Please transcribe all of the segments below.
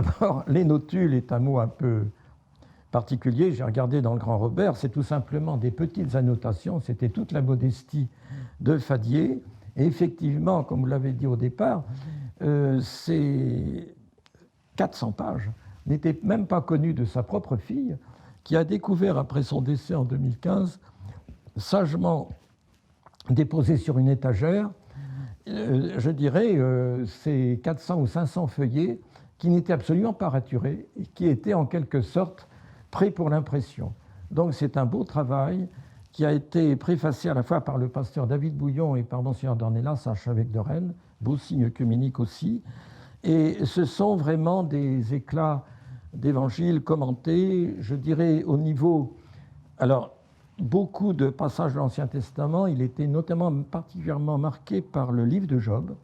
D'abord, les notules est un mot un peu particulier. J'ai regardé dans le Grand Robert, c'est tout simplement des petites annotations. C'était toute la modestie de Fadier. Et effectivement, comme vous l'avez dit au départ, ces 400 pages n'étaient même pas connues de sa propre fille, qui a découvert, après son décès en 2015, sagement déposé sur une étagère, je dirais, ces 400 ou 500 feuillets qui n'étaient absolument pas raturés et qui étaient en quelque sorte prêts pour l'impression. Donc c'est un beau travail qui a été préfacé à la fois par le pasteur David Bouillon et par Monseigneur Dornelas, archevêque de Rennes, beau signe œcuménique aussi. Et ce sont vraiment des éclats d'évangiles commentés, je dirais au niveau... Alors, beaucoup de passages de l'Ancien Testament, il était notamment particulièrement marqué par le livre de Job.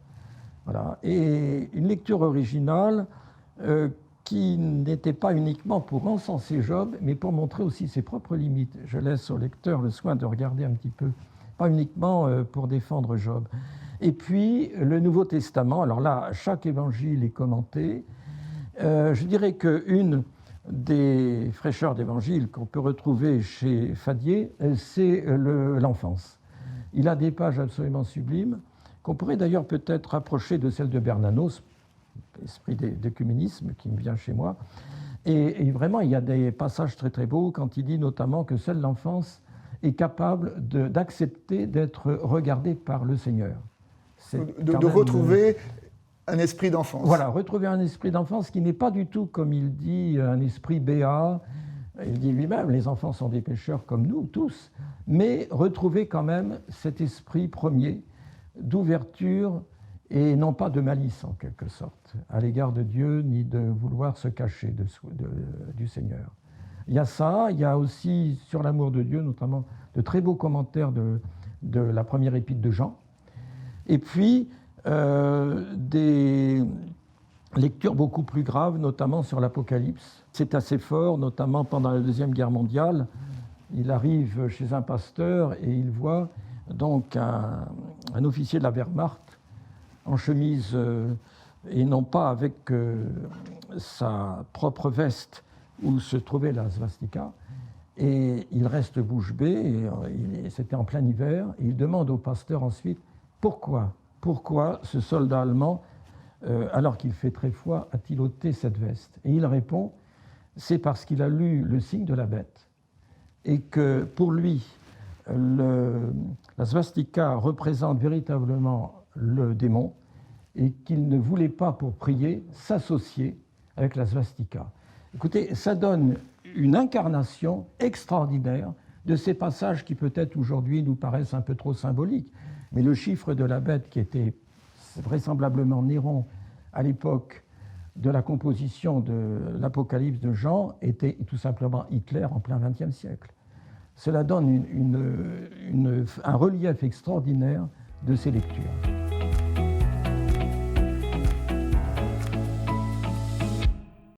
Voilà. Et une lecture originale qui n'était pas uniquement pour encenser Job, mais pour montrer aussi ses propres limites. Je laisse au lecteur le soin de regarder un petit peu, pas uniquement pour défendre Job. Et puis, le Nouveau Testament, alors là, chaque évangile est commenté. Je dirais qu'une des fraîcheurs d'évangile qu'on peut retrouver chez Fadier, c'est l'enfance. Il a des pages absolument sublimes, qu'on pourrait d'ailleurs peut-être rapprocher de celles de Bernanos, esprit d'œcuménisme qui me vient chez moi. Et vraiment, il y a des passages très très beaux quand il dit notamment que seule l'enfance est capable d'accepter d'être regardée par le Seigneur. De retrouver un esprit d'enfance. Voilà, retrouver un esprit d'enfance qui n'est pas du tout, comme il dit, un esprit béat. Il dit lui-même, les enfants sont des pécheurs comme nous tous, mais retrouver quand même cet esprit premier d'ouverture et non pas de malice en quelque sorte, à l'égard de Dieu, ni de vouloir se cacher du Seigneur. Il y a ça, il y a aussi sur l'amour de Dieu, notamment de très beaux commentaires de la première épître de Jean, et puis des lectures beaucoup plus graves, notamment sur l'Apocalypse. C'est assez fort, notamment pendant la Deuxième Guerre mondiale. Il arrive chez un pasteur et il voit donc un officier de la Wehrmacht en chemise et non pas avec sa propre veste où se trouvait la svastika. Et il reste bouche bée, et c'était en plein hiver, et il demande au pasteur ensuite pourquoi ce soldat allemand, alors qu'il fait très froid, a-t-il ôté cette veste? Et il répond, c'est parce qu'il a lu le signe de la bête, et que pour lui, la svastika représente véritablement le démon, et qu'il ne voulait pas, pour prier, s'associer avec la svastika. Écoutez, ça donne une incarnation extraordinaire de ces passages qui peut-être aujourd'hui nous paraissent un peu trop symboliques. Mais le chiffre de la bête, qui était vraisemblablement Néron à l'époque de la composition de l'Apocalypse de Jean, était tout simplement Hitler en plein XXe siècle. Cela donne un relief extraordinaire de ces lectures.